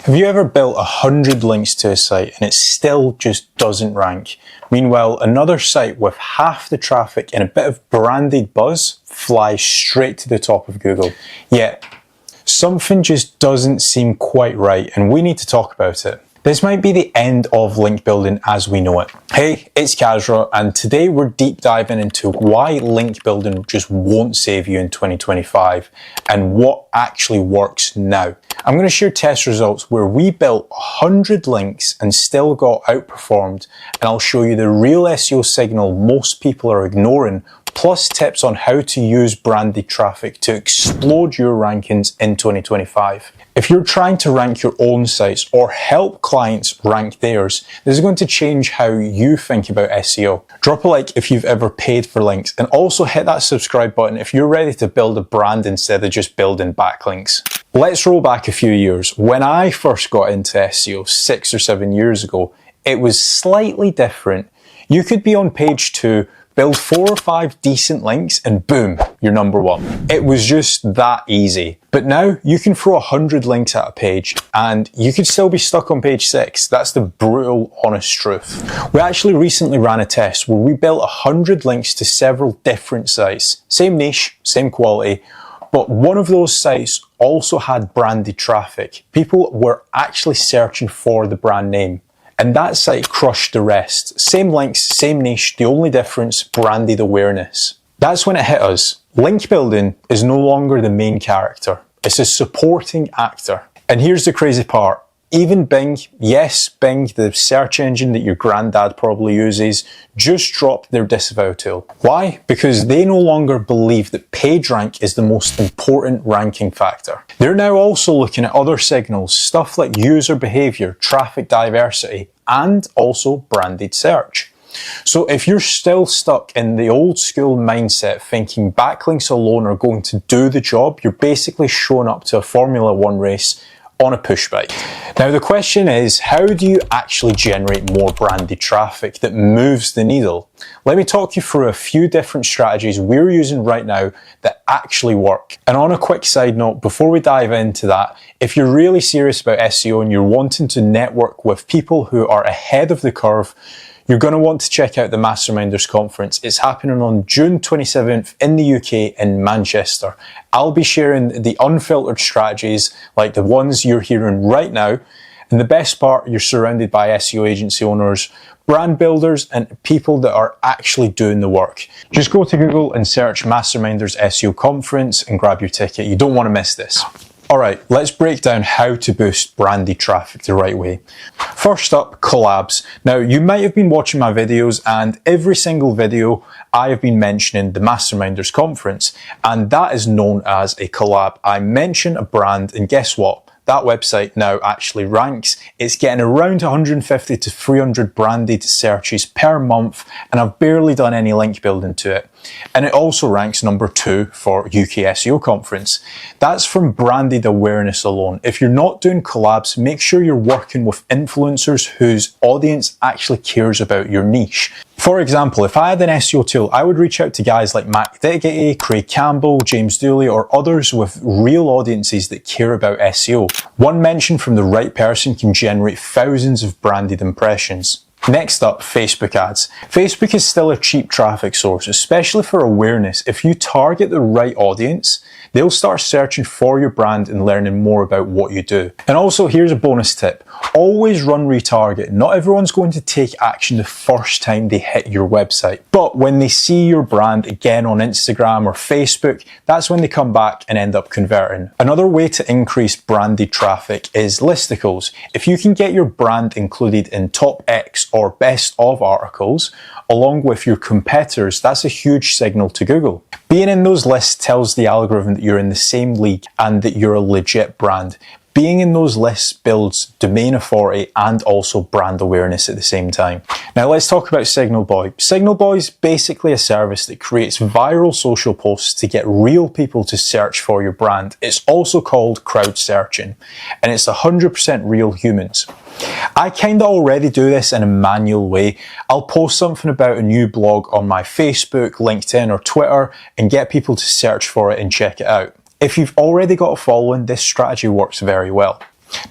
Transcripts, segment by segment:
Have you ever built 100 links to a site and it still just doesn't rank? Meanwhile, another site with half the traffic and a bit of branded buzz flies straight to the top of Google. Yet, something just doesn't seem quite right and we need to talk about it. This might be the end of link building as we know it. Hey, it's Kasra, and today we're deep diving into why link building just won't save you in 2025 and what actually works now. I'm going to share test results where we built 100 links and still got outperformed, and I'll show you the real SEO signal most people are ignoring, plus tips on how to use branded traffic to explode your rankings in 2025. If you're trying to rank your own sites or help clients rank theirs, this is going to change how you think about SEO. Drop a like if you've ever paid for links, and also hit that subscribe button if you're ready to build a brand instead of just building backlinks. Let's roll back a few years. When I first got into SEO 6 or 7 years ago, it was slightly different. You could be on page 2, build 4 or 5 decent links, and boom, you're number 1. It was just that easy. But now you can throw 100 links at a page and you could still be stuck on page 6. That's the brutal, honest truth. We actually recently ran a test where we built 100 links to several different sites. Same niche, same quality, but one of those sites also had branded traffic. People were actually searching for the brand name. And that site crushed the rest. Same links, same niche, the only difference, branded awareness. That's when it hit us. Link building is no longer the main character. It's a supporting actor. And here's the crazy part. Even Bing, yes, Bing, the search engine that your granddad probably uses, just dropped their disavow tool. Why? Because they no longer believe that PageRank is the most important ranking factor. They're now also looking at other signals, stuff like user behavior, traffic diversity, and also branded search. So if you're still stuck in the old school mindset thinking backlinks alone are going to do the job, you're basically showing up to a Formula 1 race on a push bike. Now the question is, how do you actually generate more branded traffic that moves the needle? Let me talk you through a few different strategies we're using right now that actually work. And on a quick side note, before we dive into that, if you're really serious about SEO and you're wanting to network with people who are ahead of the curve, you're going to want to check out the Masterminders conference. It's happening on June 27th in the UK in Manchester. I'll be sharing the unfiltered strategies like the ones you're hearing right now. And the best part, you're surrounded by SEO agency owners, brand builders, and people that are actually doing the work. Just go to Google and search Masterminders SEO conference and grab your ticket. You don't want to miss this. Alright, let's break down how to boost branded traffic the right way. First up, collabs. Now, you might have been watching my videos, and every single video I have been mentioning the Masterminders conference, and that is known as a collab. I mention a brand, and guess what? That website now actually ranks. It's getting around 150 to 300 branded searches per month, and I've barely done any link building to it. And it also ranks number 2 for UK SEO conference. That's from branded awareness alone. If you're not doing collabs, make sure you're working with influencers whose audience actually cares about your niche. For example, if I had an SEO tool, I would reach out to guys like Matt Diggity, Craig Campbell, James Dooley, or others with real audiences that care about SEO. One mention from the right person can generate thousands of branded impressions. Next up, Facebook ads. Facebook is still a cheap traffic source, especially for awareness. If you target the right audience, they'll start searching for your brand and learning more about what you do. And also, here's a bonus tip. Always run retarget. Not everyone's going to take action the first time they hit your website. But when they see your brand again on Instagram or Facebook, that's when they come back and end up converting. Another way to increase branded traffic is listicles. If you can get your brand included in top X or best of articles, along with your competitors, that's a huge signal to Google. Being in those lists tells the algorithm that you're in the same league and that you're a legit brand. Being in those lists builds domain authority and also brand awareness at the same time. Now let's talk about Signal Boy. Signal Boy is basically a service that creates viral social posts to get real people to search for your brand. It's also called crowd searching, and it's 100% real humans. I kind of already do this in a manual way. I'll post something about a new blog on my Facebook, LinkedIn, or Twitter and get people to search for it and check it out. If you've already got a following, this strategy works very well.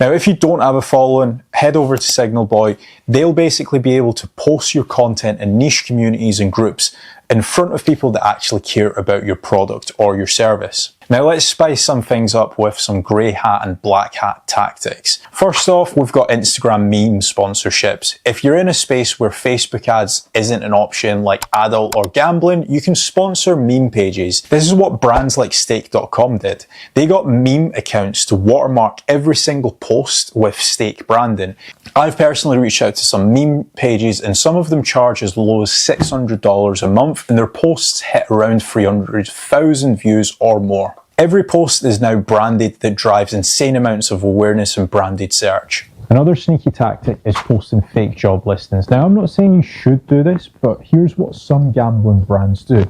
Now, if you don't have a following, head over to Signal Boy. They'll basically be able to post your content in niche communities and groups in front of people that actually care about your product or your service. Now let's spice some things up with some grey hat and black hat tactics. First off, we've got Instagram meme sponsorships. If you're in a space where Facebook ads isn't an option like adult or gambling, you can sponsor meme pages. This is what brands like Stake.com did. They got meme accounts to watermark every single post with Stake branding. I've personally reached out to some meme pages and some of them charge as low as $600 a month and their posts hit around 300,000 views or more. Every post is now branded that drives insane amounts of awareness and branded search. Another sneaky tactic is posting fake job listings. Now, I'm not saying you should do this, but here's what some gambling brands do.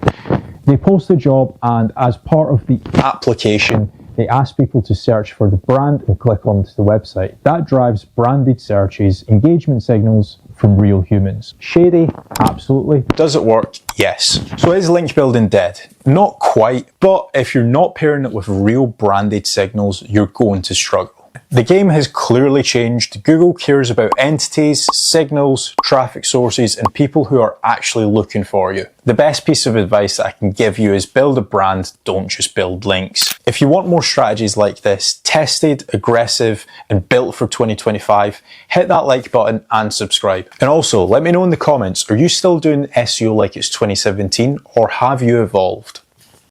They post a job and as part of the application, they ask people to search for the brand and click onto the website. That drives branded searches, engagement signals from real humans. Shady? Absolutely. Does it work? Yes. So is link building dead? Not quite, but if you're not pairing it with real branded signals, you're going to struggle. The game has clearly changed. Google cares about entities, signals, traffic sources, and people who are actually looking for you. The best piece of advice that I can give you is build a brand, don't just build links. If you want more strategies like this, tested, aggressive, and built for 2025, hit that like button and subscribe. And also, let me know in the comments, are you still doing SEO like it's 2017 or have you evolved?